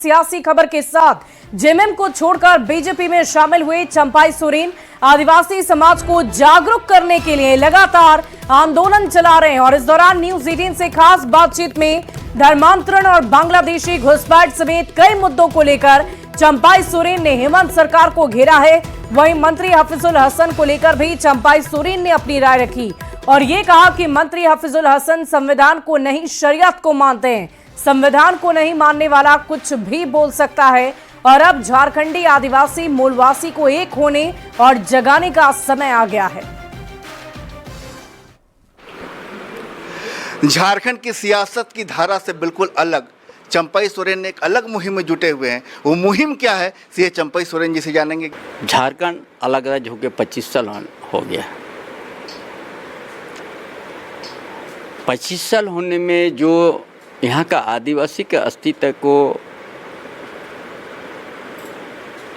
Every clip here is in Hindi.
सियासी खबर के साथ जेएमएम को छोड़कर बीजेपी में शामिल हुए चंपाई सोरेन आदिवासी समाज को जागरूक करने के लिए लगातार आंदोलन चला रहे हैं और इस दौरान न्यूज 18 से खास बातचीत में धर्मांतरण और बांग्लादेशी घुसपैठ समेत कई मुद्दों को लेकर चंपाई सोरेन ने हेमंत सरकार को घेरा है। वहीं मंत्री हफीजुल हसन को लेकर भी चंपाई सोरेन ने अपनी राय रखी और ये कहा कि मंत्री हफीजुल हसन संविधान को नहीं शरीयत को मानते हैं। संविधान को नहीं मानने वाला कुछ भी बोल सकता है और अब झारखंडी आदिवासी मूलवासी को एक होने और जगाने का समय आ गया है। झारखंड की सियासत की धारा से बिल्कुल अलग चंपाई सोरेन ने एक अलग मुहिम में जुटे हुए हैं। वो मुहिम क्या है ये चंपाई सोरेन जी से जानेंगे। झारखंड अलग राज्य होकर 25 साल हो गया। 25 साल होने में जो यहाँ का आदिवासी के अस्तित्व को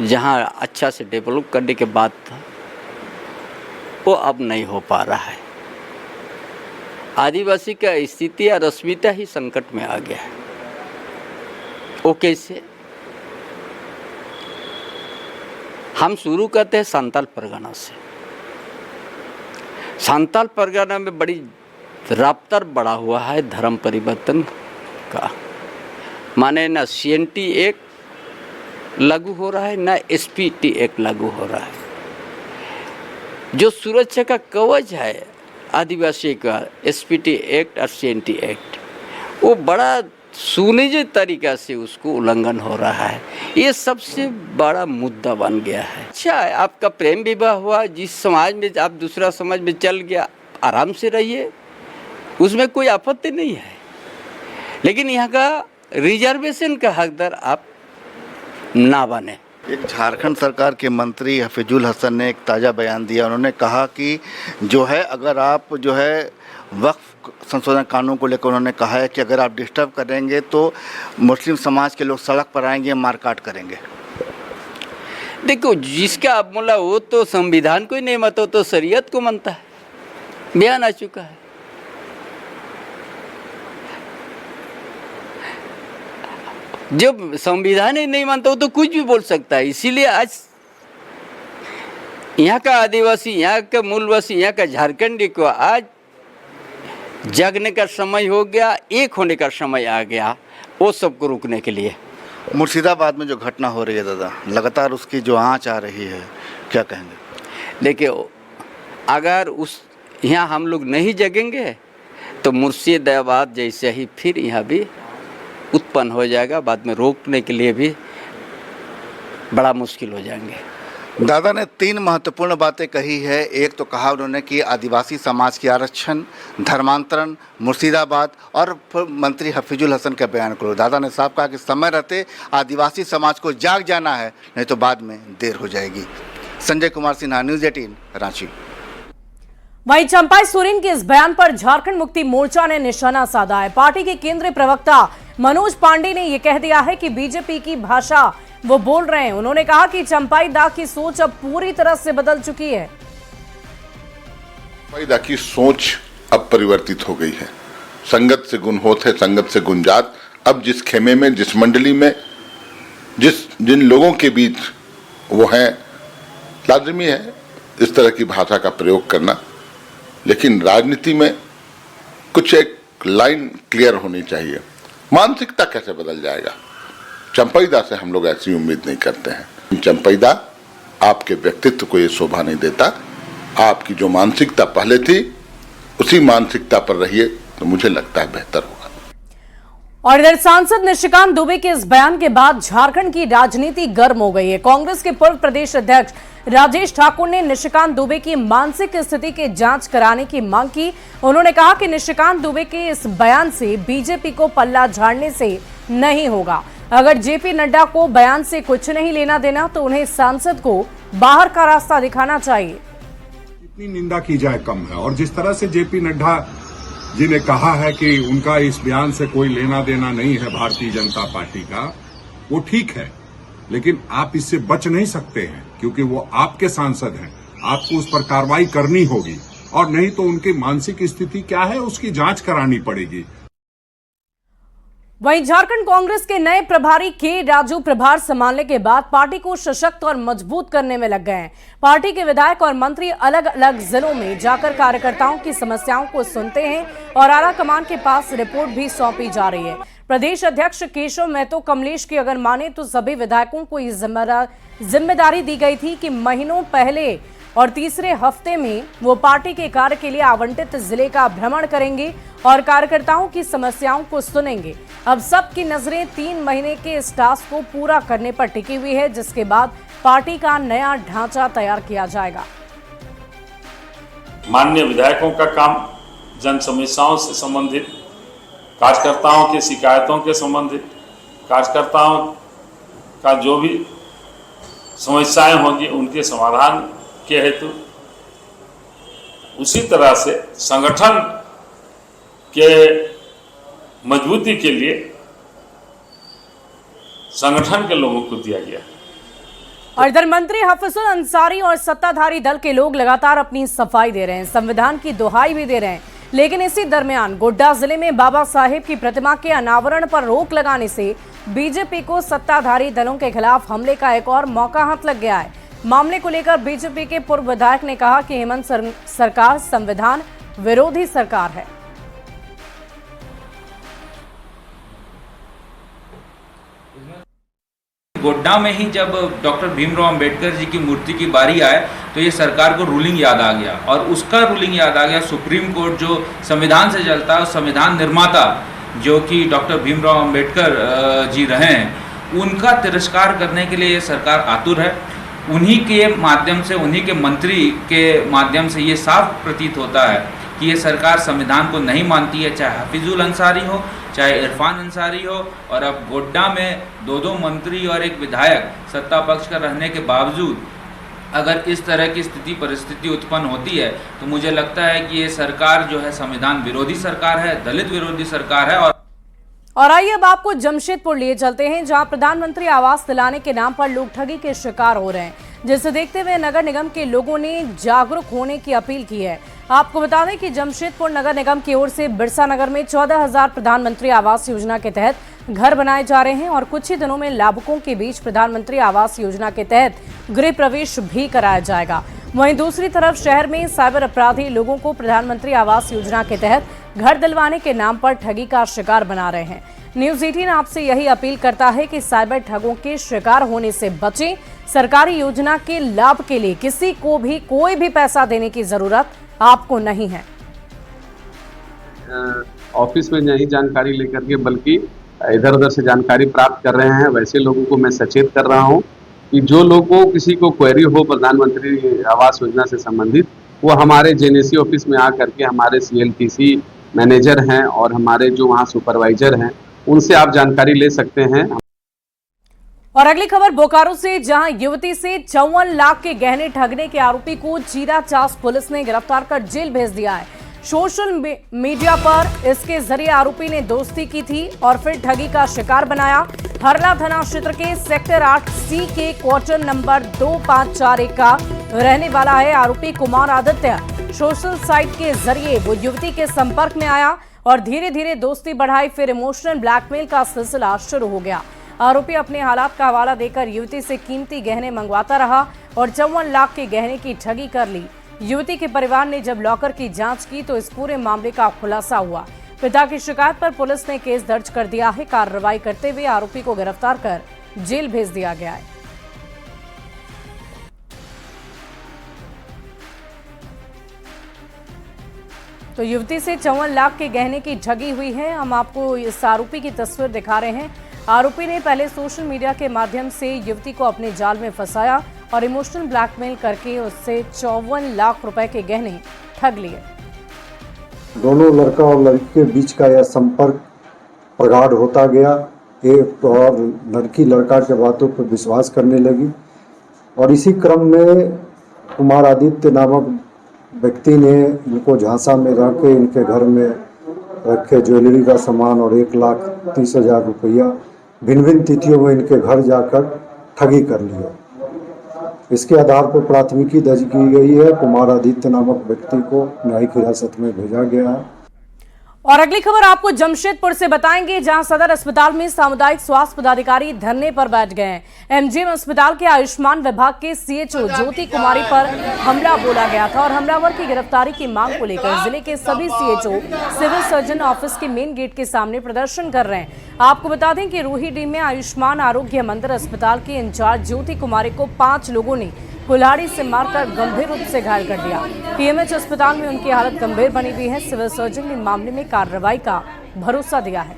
जहाँ अच्छा से डेवलप करने के बाद था वो अब नहीं हो पा रहा है। आदिवासी का स्थिति या अस्मिता ही संकट में आ गया है। वो कैसे? हम शुरू करते हैं संताल परगना से। संताल परगना में बड़ी रफ्तार बढ़ा हुआ है धर्म परिवर्तन का। माने ना CNT एक्ट लागू हो रहा है ना SPT एक्ट लागू हो रहा है। जो सुरक्षा का कवच है आदिवासी का SPT एक्ट और CNT एक्ट, वो बड़ा सुनिश्चित तरीका से उसको उल्लंघन हो रहा है। ये सबसे बड़ा मुद्दा बन गया है। अच्छा है आपका प्रेम विवाह हुआ, जिस समाज में आप दूसरा समाज में चल गया, आराम से रहिए, उसमें कोई आपत्ति नहीं है। लेकिन यहाँ का रिजर्वेशन का हकदार आप ना बने। एक झारखंड सरकार के मंत्री हफीजुल हसन ने एक ताज़ा बयान दिया। उन्होंने कहा कि जो है अगर आप जो है वक्फ संशोधन कानून को लेकर उन्होंने कहा है कि अगर आप डिस्टर्ब करेंगे तो मुस्लिम समाज के लोग सड़क पर आएंगे, मारकाट करेंगे। देखो जिसका आप बोला वो तो संविधान को ही नहीं मानता, तो शरीयत को मानता है। बयान आ चुका है। जब संविधान ही नहीं मानता वो तो कुछ भी बोल सकता है। इसीलिए आज यहाँ का आदिवासी, यहाँ का मूलवासी, यहाँ का झारखंडी को आज जगने का समय हो गया, एक होने का समय आ गया वो सबको रोकने के लिए। मुर्शिदाबाद में जो घटना हो रही है दादा, लगातार उसकी जो आंच आ रही है, क्या कहेंगे? देखिए अगर उस यहाँ हम लोग नहीं जगेंगे तो मुर्शिदाबाद जैसे ही फिर यहाँ भी उत्पन्न हो जाएगा। बाद में रोकने के लिए भी बड़ा मुश्किल हो जाएंगे। दादा ने 3 महत्वपूर्ण बातें कही है। एक तो कहा उन्होंने कि आदिवासी समाज की आरक्षण, धर्मांतरण, मुर्शिदाबाद और मंत्री हफीजुल हसन का बयान करो। दादा ने साफ कहा कि समय रहते आदिवासी समाज को जाग जाना है, नहीं तो बाद में देर हो जाएगी। संजय कुमार सिन्हा, न्यूज 18 रांची। वहीं चंपाई सोरेन के इस बयान पर झारखंड मुक्ति मोर्चा ने निशाना साधा है। पार्टी के केंद्रीय प्रवक्ता मनोज पांडे ने यह कह दिया है कि बीजेपी की भाषा वो बोल रहे हैं। उन्होंने कहा कि चंपाई दा की सोच अब पूरी तरह से बदल चुकी है। चंपाई दा की सोच अब परिवर्तित हो गई है। संगत से गुण होत है, संगत से गुण जात। अब जिस खेमे में, जिस मंडली में, जिन लोगों के बीच वो हैं, लाजमी है इस तरह की भाषा का प्रयोग करना। लेकिन राजनीति में कुछ एक लाइन क्लियर होनी चाहिए। मानसिकता कैसे बदल जाएगा, चंपाई दा से हम लोग ऐसी उम्मीद नहीं करते हैं। चंपाई दा आपके व्यक्तित्व को ये शोभा नहीं देता। आपकी जो मानसिकता पहले थी उसी मानसिकता पर रहिए तो मुझे लगता है बेहतर होगा। और इधर सांसद निशिकांत दुबे के इस बयान के बाद झारखंड की राजनीति गर्म हो गई है। कांग्रेस के पूर्व प्रदेश अध्यक्ष राजेश ठाकुर ने निशिकांत दुबे की मानसिक स्थिति की जांच कराने की मांग की। उन्होंने कहा कि निशिकांत दुबे के इस बयान से बीजेपी को पल्ला झाड़ने से नहीं होगा। अगर जेपी नड्डा को बयान से कुछ नहीं लेना देना तो उन्हें सांसद को बाहर का रास्ता दिखाना चाहिए। इतनी निंदा की जाए कम है। और जिस तरह से जेपी नड्डा जी ने कहा है कि उनका इस बयान से कोई लेना देना नहीं है भारतीय जनता पार्टी का, वो ठीक है, लेकिन आप इससे बच नहीं सकते हैं क्योंकि वो आपके सांसद हैं। आपको उस पर कार्रवाई करनी होगी और नहीं तो उनकी मानसिक स्थिति क्या है उसकी जांच करानी पड़ेगी। वहीं झारखंड कांग्रेस के नए प्रभारी के राजू प्रभार संभालने के बाद पार्टी को सशक्त और मजबूत करने में लग गए हैं। पार्टी के विधायक और मंत्री अलग अलग जिलों में जाकर कार्यकर्ताओं की समस्याओं को सुनते हैं और आला कमान के पास रिपोर्ट भी सौंपी जा रही है। प्रदेश अध्यक्ष केशव महतो कमलेश की अगर माने तो सभी विधायकों को ये जिम्मेदारी दी गई थी कि महीनों पहले और तीसरे हफ्ते में वो पार्टी के कार्य के लिए आवंटित जिले का भ्रमण करेंगे और कार्यकर्ताओं की समस्याओं को सुनेंगे। अब सबकी नजरें 3 महीने के इस टास्क को पूरा करने पर टिकी हुई है, जिसके बाद पार्टी का नया ढांचा तैयार किया जाएगा। माननीय विधायकों का काम जन समस्याओं से संबंधित, कार्यकर्ताओं की शिकायतों के संबंधित, कार्यकर्ताओं का जो भी समस्याएं होंगी उनके समाधान के हेतु, उसी तरह से संगठन के मजबूती के लिए संगठन के लोगों को दिया गया। और इधर मंत्री हफीजुल अंसारी और सत्ताधारी दल के लोग लगातार अपनी सफाई दे रहे हैं, संविधान की दुहाई भी दे रहे हैं, लेकिन इसी दरमियान गोड्डा जिले में बाबा साहेब की प्रतिमा के अनावरण पर रोक लगाने से बीजेपी को सत्ताधारी दलों के खिलाफ हमले का एक और मौका हाथ लग गया है। मामले को लेकर बीजेपी के पूर्व विधायक ने कहा कि हेमंत सरकार संविधान विरोधी सरकार है। गोड्डा में ही जब डॉक्टर भीमराव अंबेडकर जी की मूर्ति की बारी आए तो ये सरकार को रूलिंग याद आ गया और उसका रूलिंग याद आ गया। सुप्रीम कोर्ट जो संविधान से चलता है, संविधान निर्माता जो कि डॉक्टर भीमराव अंबेडकर जी रहे हैं, उनका तिरस्कार करने के लिए ये सरकार आतुर है। उन्हीं के माध्यम से, उन्हीं के मंत्री के माध्यम से ये साफ प्रतीत होता है कि ये सरकार संविधान को नहीं मानती है, चाहे हफीजुल अंसारी हो, चाहे इरफान अंसारी हो। और अब गोड्डा में 2 मंत्री और एक विधायक सत्ता पक्ष का रहने के बावजूद अगर इस तरह की स्थिति परिस्थिति उत्पन्न होती है तो मुझे लगता है कि ये सरकार जो है संविधान विरोधी सरकार है, दलित विरोधी सरकार है। और आइए अब आपको जमशेदपुर लिए चलते हैं, जहां प्रधानमंत्री आवास दिलाने के नाम पर लोग ठगी के शिकार हो रहे हैं, जिसे देखते हुए नगर निगम के लोगों ने जागरूक होने की अपील की है। आपको बता दें कि जमशेदपुर नगर निगम की ओर से बिरसा नगर में 14,000 प्रधानमंत्री आवास योजना के तहत घर बनाए जा रहे हैं और कुछ ही दिनों में लाभुकों के बीच प्रधानमंत्री आवास योजना के तहत गृह प्रवेश भी कराया जाएगा। वहीं दूसरी तरफ शहर में साइबर अपराधी लोगों को प्रधानमंत्री आवास योजना के तहत घर दिलवाने के नाम पर ठगी का शिकार बना रहे हैं। न्यूज़ 18 आपसे यही अपील करता है कि साइबर ठगों के शिकार होने से बचें। सरकारी योजना के लाभ के लिए किसी को भी कोई भी पैसा देने की जरूरत आपको नहीं है। ऑफिस में नहीं जानकारी लेकर के बल्कि इधर उधर से जानकारी प्राप्त कर रहे हैं, वैसे लोगों को मैं सचेत कर रहा हूं कि जो लोगों किसी को क्वेरी हो प्रधानमंत्री आवास योजना से संबंधित, वो हमारे जेएनएसी ऑफिस में आकर के हमारे CLTC मैनेजर हैं और हमारे जो वहाँ सुपरवाइजर हैं उनसे आप जानकारी ले सकते हैं। और अगली खबर बोकारो से, जहां युवती से 54 लाख के गहने ठगने के आरोपी को चीराचास पुलिस ने गिरफ्तार कर जेल भेज दिया है। सोशल मीडिया पर इसके जरिए आरोपी ने दोस्ती की थी और फिर ठगी का शिकार बनाया। हरला थाना क्षेत्र के सेक्टर 8C के क्वार्टर नंबर 2541 का रहने वाला है आरोपी कुमार आदित्य। सोशल साइट के जरिए वो युवती के संपर्क में आया और धीरे धीरे दोस्ती बढ़ाई, फिर इमोशनल ब्लैकमेल का सिलसिला शुरू हो गया। आरोपी अपने हालात का हवाला देकर युवती से कीमती गहने मंगवाता रहा और 54 लाख के गहने की ठगी कर ली। युवती के परिवार ने जब लॉकर की जांच की तो इस पूरे मामले का खुलासा हुआ। पिता की शिकायत पर पुलिस ने केस दर्ज कर दिया है। कार्रवाई करते हुए आरोपी को गिरफ्तार कर जेल भेज दिया गया है। तो युवती से 54 लाख के गहने की ठगी हुई है। हम आपको इस आरोपी की तस्वीर दिखा रहे हैं। आरोपी ने पहले सोशल मीडिया के माध्यम से युवती को अपने जाल में फंसाया और इमोशनल ब्लैकमेल करके उससे 54 लाख रुपए के गहने ठग लिए। दोनों लड़का और लड़की के बीच का यह संपर्क प्रगाढ़ होता गया। एक और लड़की लड़का के बातों पर विश्वास करने लगी और इसी क्रम में कुमार आदित्य नामक व्यक्ति ने इनको झांसा में रह के इनके घर में रखे ज्वेलरी का सामान और 1,30,000 रुपया भिन्न भिन्न तिथियों में इनके घर जाकर ठगी कर लिया। इसके आधार पर प्राथमिकी दर्ज की गई है। कुमार आदित्य नामक व्यक्ति को न्यायिक हिरासत में भेजा गया है। और अगली खबर आपको जमशेदपुर से बताएंगे, जहां सदर अस्पताल में सामुदायिक स्वास्थ्य पदाधिकारी धरने पर बैठ गए हैं। एमजीएम अस्पताल के आयुष्मान विभाग के सीएचओ ज्योति कुमारी पर हमला बोला गया था और हमलावर की गिरफ्तारी की मांग को लेकर जिले के सभी सीएचओ सिविल सर्जन ऑफिस के मेन गेट के सामने प्रदर्शन कर रहे हैं। आपको बता दें कि रोहिडी में आयुष्मान आरोग्य मंदिर अस्पताल के इंचार्ज ज्योति कुमारी को 5 लोगों ने कुल्हाड़ी से मारकर गंभीर रूप से घायल कर दिया। पीएमएच अस्पताल में उनकी हालत गंभीर बनी हुई है। सिविल सर्जन ने मामले में कार्रवाई का भरोसा दिया है।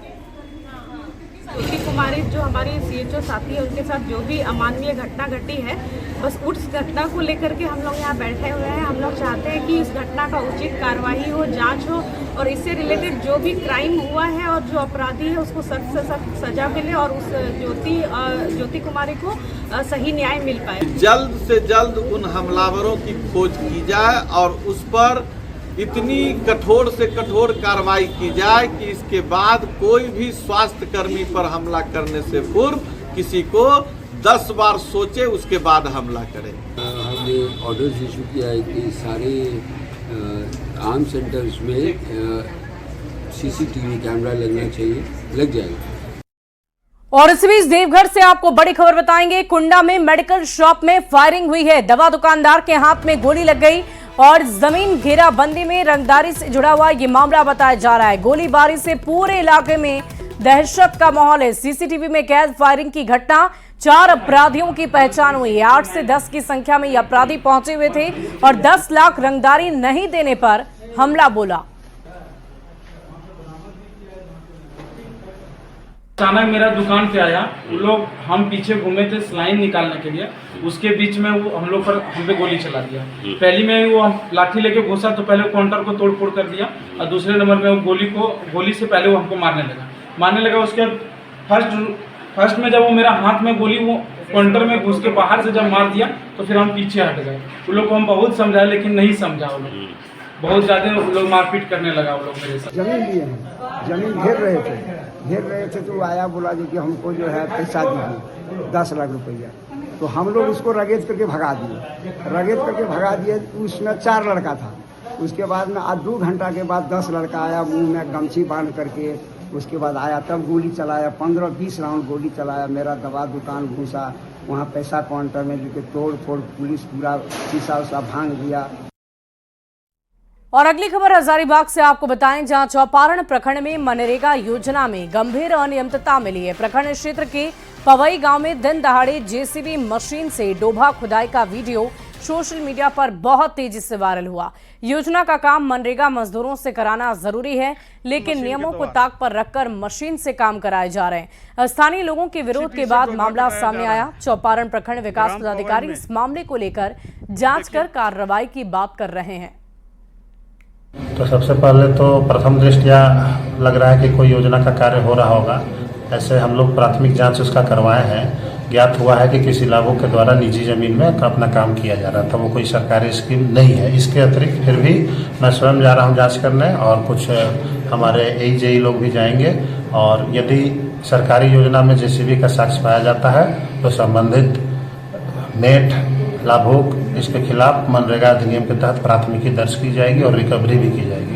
ज्योति कुमारी जो हमारी सीएचओ साथी है, उनके साथ जो भी अमानवीय घटना घटी है, बस उस घटना को लेकर के हम लोग यहाँ बैठे हुए हैं। हम लोग चाहते हैं कि इस घटना का उचित कार्रवाई हो, जांच हो और इससे रिलेटेड जो भी क्राइम हुआ है और जो अपराधी है उसको सख्त से सख्त सजा मिले और उस ज्योति कुमारी को सही न्याय मिल पाए। जल्द से जल्द उन हमलावरों की खोज की जाए और उस पर इतनी कठोर से कठोर कार्रवाई की जाए कि इसके बाद कोई भी स्वास्थ्य कर्मी पर हमला करने से पूर्व किसी को 10 बार सोचे उसके बाद हमला करे। हमने ऑर्डर्स इशू किया है कि सारे आर्म सेंटर्स में सीसीटीवी कैमरा लगना चाहिए, लग जाएगा। और इस बीच देवघर से आपको बड़ी खबर बताएंगे। कुंडा में मेडिकल शॉप में फायरिंग हुई है। दवा दुकानदार के हाथ में गोली लग गई और जमीन घेराबंदी में रंगदारी से जुड़ा हुआ ये मामला बताया जा रहा है। गोलीबारी से पूरे इलाके में दहशत का माहौल है। सीसीटीवी में कैद फायरिंग की घटना। 4 अपराधियों की पहचान हुई है। 8 से 10 की संख्या में ये अपराधी पहुंचे हुए थे और 10 लाख रंगदारी नहीं देने पर हमला बोला। अचानक मेरा दुकान पे आया, वो लोग, हम पीछे घूमे थे स्लाइन निकालने के लिए, उसके बीच में वो हम लोग पर हम पे गोली चला दिया। पहली में वो लाठी लेके घुसा तो पहले काउंटर को तोड़ फोड़ कर दिया और दूसरे नंबर में वो गोली से पहले वो हमको मारने लगा। उसके फर्स्ट में जब वो मेरा हाथ में गोली वो काउंटर में घुस के बाहर से जब मार दिया तो फिर हम पीछे हट गए। उन लोग को हम बहुत समझाए लेकिन नहीं समझा। वो लोग बहुत ज़्यादा लोग मारपीट करने लगा। वो लोग मेरे साथ जमीन लिए हैं, जमीन घेर रहे थे तो आया बोला जी कि हमको जो है पैसा दीजिए 10 लाख रुपया। तो हम लोग उसको रगेद करके भगा दिए। उसमें 4 लड़का था। उसके बाद में आज 2 घंटा के बाद 10 लड़का आया, मुंह में गमछी बांध करके। उसके बाद आया तब गोली चलाया, 15-20 राउंड गोली चलाया। मेरा दवा दुकान घुसा, वहाँ पैसा काउंटर में जो तोड़ फोड़, पुलिस पूरा शीशा उसा भांग दिया। और अगली खबर हजारीबाग से आपको बताएं, जहां चौपारण प्रखंड में मनरेगा योजना में गंभीर अनियमितता मिली है। प्रखंड क्षेत्र के पवई गांव में दिन दहाड़े जेसीबी मशीन से डोभा खुदाई का वीडियो सोशल मीडिया पर बहुत तेजी से वायरल हुआ। योजना का काम मनरेगा मजदूरों से कराना जरूरी है, लेकिन नियमों को ताक पर रखकर मशीन से काम कराए जा रहे हैं। स्थानीय लोगों के विरोध के बाद मामला सामने आया। चौपारण प्रखंड विकास पदाधिकारी इस मामले को लेकर जांच कर कार्रवाई की बात कर रहे हैं। तो सबसे पहले तो प्रथम दृष्टया लग रहा है कि कोई योजना का कार्य हो रहा होगा। ऐसे हम लोग प्राथमिक जांच उसका करवाए हैं। ज्ञात हुआ है कि किसी लाभुक के द्वारा निजी जमीन में अपना काम किया जा रहा था। वो कोई सरकारी स्कीम नहीं है। इसके अतिरिक्त फिर भी मैं स्वयं जा रहा हूँ जांच करने और कुछ हमारे एजेई लोग भी जाएंगे और यदि सरकारी योजना में जेसीबी का साक्ष्य पाया जाता है तो संबंधित नेट लाभुक इसके खिलाफ मनरेगा अधिनियम के तहत प्राथमिकी दर्ज की जाएगी और रिकवरी भी की जाएगी।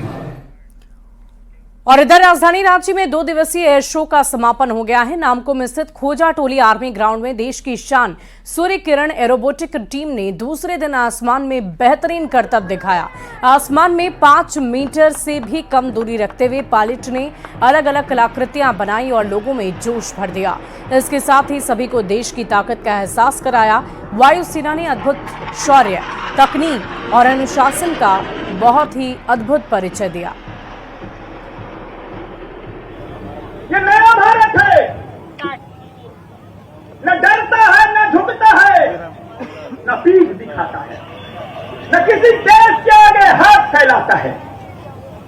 और इधर राजधानी रांची में 2 दिवसीय एयर शो का समापन हो गया है। नामकुम में स्थित खोजा टोली आर्मी ग्राउंड में देश की शान सूर्य किरण एरोबोटिक टीम ने दूसरे दिन आसमान में बेहतरीन करतब दिखाया। आसमान में 5 मीटर से भी कम दूरी रखते हुए पायलट ने अलग अलग कलाकृतियां बनाई और लोगों में जोश भर दिया। इसके साथ ही सभी को देश की ताकत का एहसास कराया। वायुसेना ने अद्भुत शौर्य, तकनीक और अनुशासन का बहुत ही अद्भुत परिचय दिया। ये नया भारत है, न डरता है, न झुकता है, न पीठ दिखाता है, न किसी देश के आगे हाथ फैलाता है।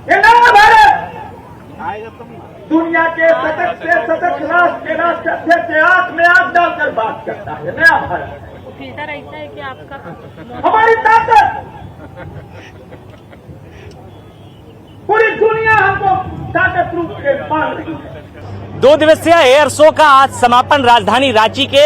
ये नया भारत दुनिया के सतत से सतत राष्ट्र के राष्ट्राध्यक्ष के आंख में आंख डालकर बात करता है। नया भारत फिल्टर ऐसा है कि आपका हमारी ताकत, पूरी दुनिया हमको ताकत रूप से मान रही है। 2 दिवसीय एयर शो का आज समापन राजधानी रांची के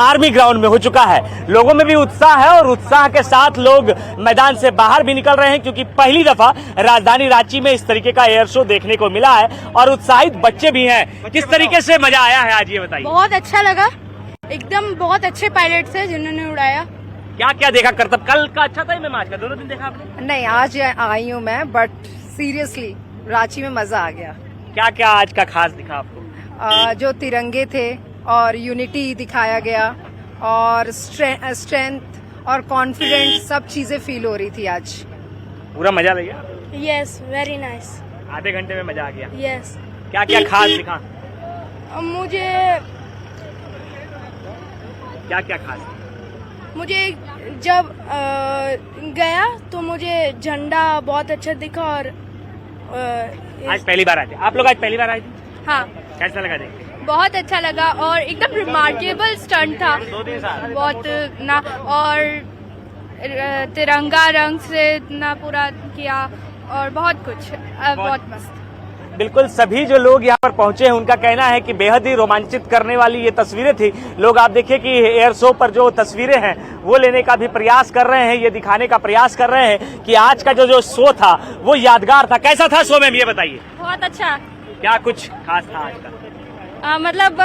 आर्मी ग्राउंड में हो चुका है। लोगों में भी उत्साह है और उत्साह के साथ लोग मैदान से बाहर भी निकल रहे हैं, क्योंकि पहली दफा राजधानी रांची में इस तरीके का एयर शो देखने को मिला है और उत्साहित बच्चे भी हैं। किस तरीके से मजा आया है आज, ये बताइए। बहुत अच्छा लगा, एकदम बहुत अच्छे पायलट थे जिन्होंने उड़ाया। क्या क्या देखा करतब? कल का अच्छा था या आज का? दोनों दिन देखा आपने? नहीं, आज आई हूँ मैं, बट सीरियसली रांची में मजा आ गया। क्या क्या आज का खास दिखा आपको? जो तिरंगे थे और यूनिटी दिखाया गया और स्ट्रेंथ और कॉन्फिडेंस, सब चीजें फील हो रही थी आज। पूरा मजा ले गया? Yes, very nice. आधे घंटे में मजा आ गया? यस। क्या क्या खास दिखा? मुझे क्या क्या खास? मुझे जब गया तो मुझे झंडा बहुत अच्छा दिखा। और आज पहली बार आए थे आप लोग? आज पहली बार आए थे? हाँ। कैसा लगा देख के? बहुत अच्छा लगा और एकदम रिमार्केबल स्टंट था बहुत ना, और तिरंगा रंग से ना पूरा किया और बहुत कुछ, बहुत मस्त। बिल्कुल, सभी जो लोग यहाँ पर पहुंचे हैं उनका कहना है कि बेहद ही रोमांचित करने वाली ये तस्वीरें थी। लोग आप देखिए कि एयर शो पर जो तस्वीरें हैं वो लेने का भी प्रयास कर रहे हैं, ये दिखाने का प्रयास कर रहे हैं कि आज का जो शो था वो यादगार था। कैसा था शो मैम, ये बताइए। बहुत अच्छा। क्या कुछ खास था आज का? मतलब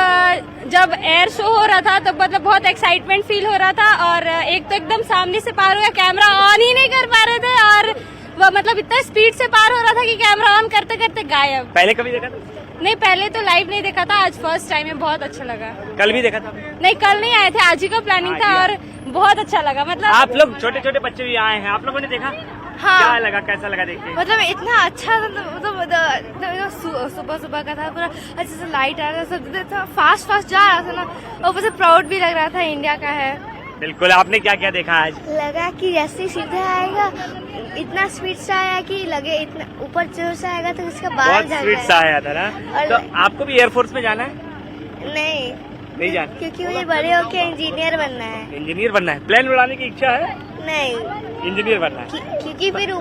जब एयर शो हो रहा था तो मतलब बहुत एक्साइटमेंट फील हो रहा था, और एक तो एकदम सामने से पार हो गया, कैमरा ऑन ही नहीं कर पा रहे थे, और वो मतलब इतना स्पीड से पार हो रहा था कि कैमरा ऑन करते करते गायब। पहले कभी देखा था? नहीं, पहले तो लाइव नहीं देखा था, आज फर्स्ट टाइम है, बहुत अच्छा लगा। कल भी देखा था? नहीं, कल नहीं आए थे, आज ही का प्लानिंग था और बहुत अच्छा लगा। मतलब आप लोग छोटे छोटे बच्चे भी आए हैं, आप लोगों ने देखा? हाँ। क्या लगा, कैसा लगा देख के? मतलब इतना अच्छा, मतलब सुबह सुबह का था, पूरा अच्छे से लाइट आ रहा था, सब फास्ट फास्ट जा रहा था ना, और ऊपर से प्राउड भी लग रहा था, इंडिया का है। बिल्कुल। आपने क्या क्या देखा आज? लगा कि जैसे सीधा आएगा इतना स्पीड से आया कि लगे इतना ऊपर जोर से आएगा तो इसका बाल बहुत स्पीड से आया था ना। तो आपको भी एयरफोर्स में जाना है? नहीं जाना, क्योंकि मुझे बड़े होके इंजीनियर बनना है। इंजीनियर बनना है? प्लेन उड़ाने की इच्छा है? नहीं, इंजीनियर बनना है। क्योंकि फिर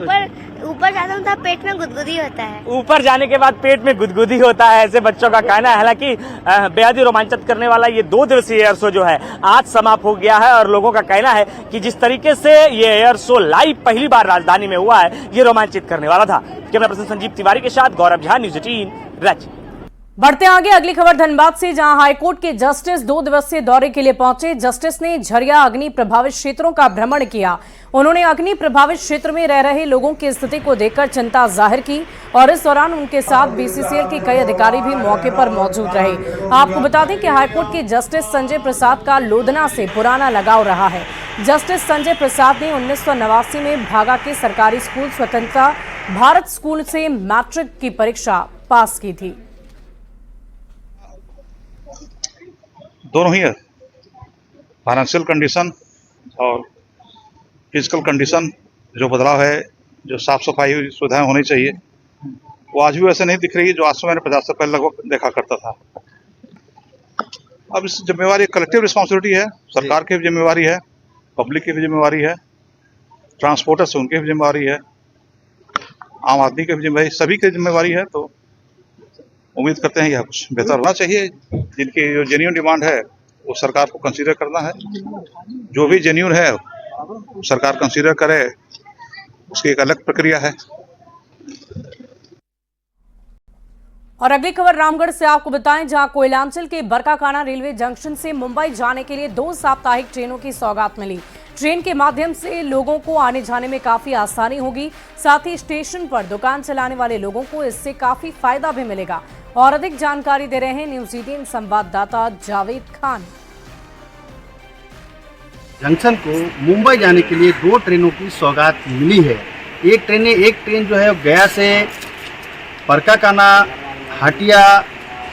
ऊपर जाता हूँ तब पेट में गुदगुदी होता है। ऊपर जाने के बाद पेट में गुदगुदी होता है, ऐसे बच्चों का कहना है। हालांकि बेहद ही रोमांचित करने वाला ये 2 दिवसीय एयर शो जो है आज समाप्त हो गया है, और लोगों का कहना है कि जिस तरीके से ये एयर शो लाइव पहली बार राजधानी में हुआ है, ये रोमांचित करने वाला था। कैमरा पर्सन संजीव तिवारी के साथ गौरव झा, न्यूज़ 18 रांची। बढ़ते आगे, अगली खबर धनबाद से, जहां हाईकोर्ट के जस्टिस 2 दिवसीय दौरे के लिए पहुंचे। जस्टिस ने झरिया अग्नि प्रभावित क्षेत्रों का भ्रमण किया। उन्होंने अग्नि प्रभावित क्षेत्र में रह रहे लोगों की स्थिति को देखकर चिंता जाहिर की, और इस दौरान उनके साथ बीसीसीएल के कई अधिकारी भी मौके पर मौजूद रहे। आपको बता दें कि हाईकोर्ट के जस्टिस संजय प्रसाद का लोधना से पुराना लगाव रहा है। जस्टिस संजय प्रसाद ने 1989 में भागा के सरकारी स्कूल स्वतंत्रता भारत स्कूल से मैट्रिक की परीक्षा पास की थी। दोनों ही है, फाइनेंशियल कंडीशन और फिजिकल कंडीशन, जो बदलाव है, जो साफ सफाई सुविधाएं होनी चाहिए, वो आज भी वैसे नहीं दिख रही जो आज से मैंने 50 साल पहले लगभग देखा करता था। अब इस जिम्मेवारी कलेक्टिव रिस्पॉन्सिबिलिटी है, सरकार की भी जिम्मेवारी है, पब्लिक की भी जिम्मेवारी है, ट्रांसपोर्टर्स उनकी भी जिम्मेवारी है, आम आदमी की भी जिम्मेवारी, सभी की जिम्मेवारी है। तो उम्मीद करते हैं यह कुछ बेहतर होना चाहिए। जिनकी जो जेन्युइन डिमांड है वो सरकार को कंसीडर करना है, जो भी जेन्युइन है सरकार कंसीडर करे, उसकी एक अलग प्रक्रिया है। और अगली खबर रामगढ़ से आपको बताएं, जहां कोयलांचल के बरकाकाना रेलवे जंक्शन से मुंबई जाने के लिए 2 साप्ताहिक ट्रेनों की सौगात मिली। ट्रेन के माध्यम से लोगों को आने जाने में काफी आसानी होगी, साथ ही स्टेशन पर दुकान चलाने वाले लोगों को इससे काफी फायदा भी मिलेगा। और अधिक जानकारी दे रहे हैं न्यूज़ 18 संवाददाता जावेद खान। जंक्शन को मुंबई जाने के लिए 2 ट्रेनों की सौगात मिली है। एक ट्रेन जो है गया से बरकाकाना, हटिया,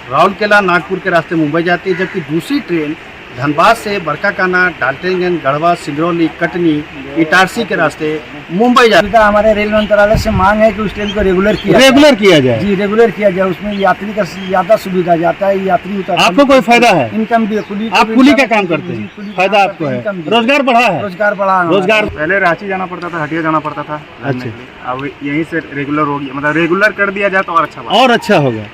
राउरकेला, नागपुर के रास्ते मुंबई जाती है, जबकि दूसरी ट्रेन धनबाद से बरकाकाना, डाल्टनगंज, गढ़वा, सिंगरौली, कटनी, इटारसी के रास्ते मुंबई जाती है। हमारे रेल मंत्रालय से मांग है कि उस ट्रेन को रेगुलर किया जाए। जी, रेगुलर किया जाए, उसमें यात्री का ज्यादा सुविधा जाता है, यात्री उतर। आपको कोई फायदा है? इनकम भी, आप कुली का काम करते हैं, फायदा आपको है, रोजगार बढ़ा है। रोजगार पहले रांची जाना पड़ता था, हटिया जाना पड़ता था। अच्छा, अब यहीं से रेगुलर हो गया, मतलब रेगुलर कर दिया जाए तो और अच्छा होगा।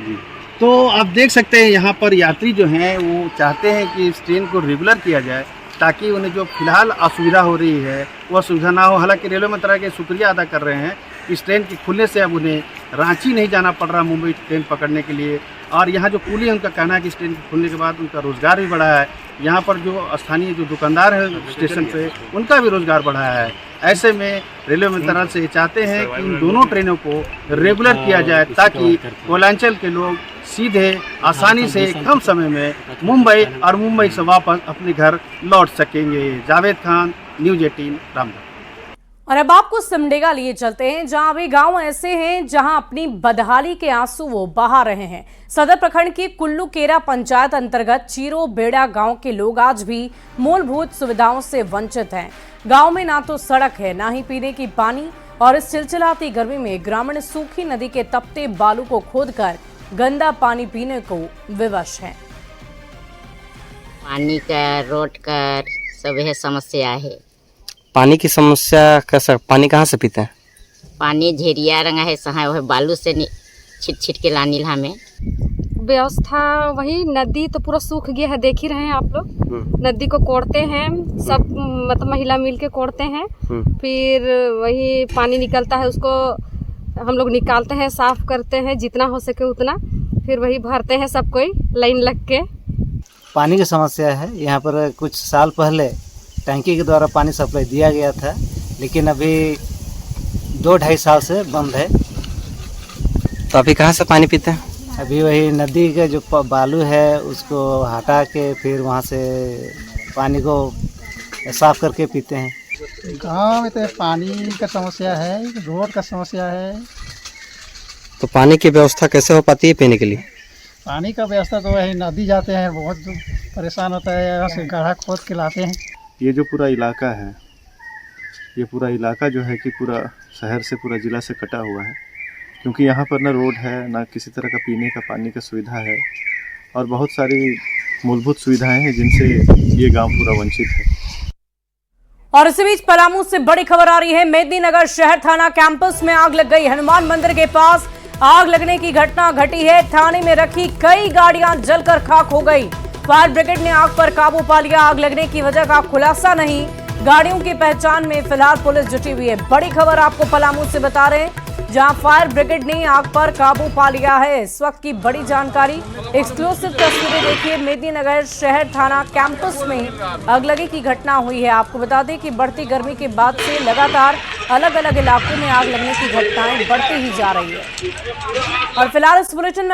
तो आप देख सकते हैं यहाँ पर यात्री जो हैं वो चाहते हैं कि इस ट्रेन को रेगुलर किया जाए, ताकि उन्हें जो फिलहाल असुविधा हो रही है वह असुविधा ना हो। हालांकि रेलवे मंत्रालय के शुक्रिया अदा कर रहे हैं, इस ट्रेन के खुलने से अब उन्हें रांची नहीं जाना पड़ रहा मुंबई ट्रेन पकड़ने के लिए। और यहाँ जो कुली है उनका कहना है कि इस ट्रेन के खुलने के बाद उनका रोज़गार भी बढ़ा है, यहाँ पर जो स्थानीय जो दुकानदार है स्टेशन पे उनका भी रोज़गार बढ़ा है। ऐसे में रेलवे मंत्रालय से चाहते हैं कि इन दोनों ट्रेनों को रेगुलर किया जाए, ताकि कोयलांचल के लोग सीधे आसानी से कम समय में मुंबई और मुंबई से वापस अपने घर लौट सकेंगे। जावेद खान, न्यूज़ 18, रामगढ़। और अब आपको सिमडेगा लिए चलते हैं, जहां अभी गांव ऐसे हैं जहां अपनी बदहाली के आंसू वो बहा रहे हैं। सदर प्रखंड की कुल्लू केरा पंचायत अंतर्गत चीरो बेड़ा गांव के लोग आज भी मूलभूत सुविधाओं से वंचित हैं। गांव में ना तो सड़क है, ना ही पीने की पानी, और इस चिलचिलाती गर्मी में ग्रामीण सूखी नदी के तपते बालू को खोदकर गंदा पानी पीने को विवश है। पानी का, रोड का सब यह समस्या है। पानी की समस्या कैसा? पानी कहाँ से पीते हैं? पानी झेरिया रंगा है, सहा वह बालू से छिट छिट के लानी हमें। व्यवस्था वही, नदी तो पूरा सूख गया है, देख ही रहे हैं आप लोग। नदी को कोड़ते हैं सब, मतलब महिला मिल के कोड़ते हैं, फिर वही पानी निकलता है, उसको हम लोग निकालते हैं, साफ करते हैं जितना हो सके उतना, फिर वही भरते हैं सब कोई लाइन लग के। पानी की समस्या है यहाँ पर। कुछ साल पहले टैंकी के द्वारा पानी सप्लाई दिया गया था, लेकिन अभी 2-2.5 साल से बंद है। तो अभी कहाँ से पानी पीते हैं? अभी वही नदी का जो बालू है उसको हटा के फिर वहाँ से पानी को साफ करके पीते हैं। गांव में तो पानी का समस्या है, रोड का समस्या है। तो पानी की व्यवस्था कैसे हो पाती है पीने के लिए? पानी का व्यवस्था तो वही नदी जाते हैं, बहुत परेशान होता है, यहाँ से गड्ढा खोद के लाते हैं। ये जो पूरा इलाका है, ये पूरा इलाका जो है कि पूरा शहर से, पूरा ज़िला से कटा हुआ है, क्योंकि यहाँ पर ना रोड है, ना किसी तरह का पीने का पानी का सुविधा है, और बहुत सारी मूलभूत सुविधाएं हैं जिनसे ये गांव पूरा वंचित है। और इसी बीच पलामू से बड़ी खबर आ रही है। मेदिनीनगर शहर थाना कैंपस में आग लग गई। हनुमान मंदिर के पास आग लगने की घटना घटी है। थाने में रखी कई गाड़ियां जलकर खाक हो गई। फायर ब्रिगेड ने आग पर काबू पा लिया। आग लगने की वजह का खुलासा नहीं। गाड़ियों की पहचान में फिलहाल पुलिस जुटी हुई है। बड़ी खबर आपको पलामू से बता रहे हैं, जहां फायर ब्रिगेड ने आग पर काबू पा लिया है। इस वक्त की बड़ी जानकारी, एक्सक्लूसिव तस्वीरें देखिए। मेदिनीनगर शहर थाना कैंपस में अगलगी की घटना हुई है। आपको बता दें कि बढ़ती गर्मी के बाद से लगातार अलग अलग इलाकों में आग लगने की घटनाएं बढ़ती ही जा रही है। और फिलहाल इस बुलेटिन में